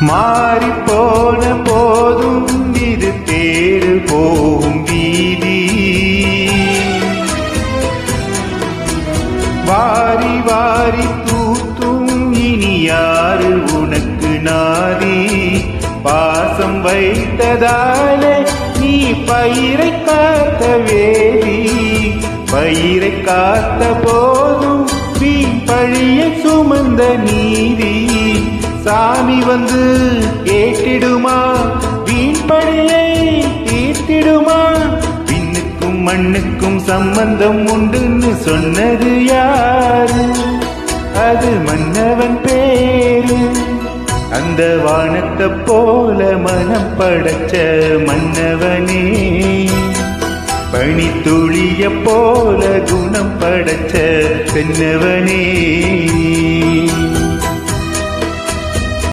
மாறி போன போதும் இது தேறு போகும் வீதி. வாரி வாரி தூத்தும் இனி யாரு உனக்கு நாதி. பாசம் வைத்ததாலே நீ பயிரை காத்த வேதி. பயிரை காத்த போதும் வீண் பழியை சுமந்த நீதி. சாமி வந்து கேட்டிடுமா வீண் பழியை தீர்த்திடுமா. விண்ணுக்கும் மண்ணுக்கும் சம்பந்தம் உண்டுன்னு சொன்னது யாரு? அது மன்னவன் பேரு. அந்த வானத்தை போல மனம் படைச்ச மன்னவனே, பனித்துளிய போல குணம் படைச்ச தென்னவனே.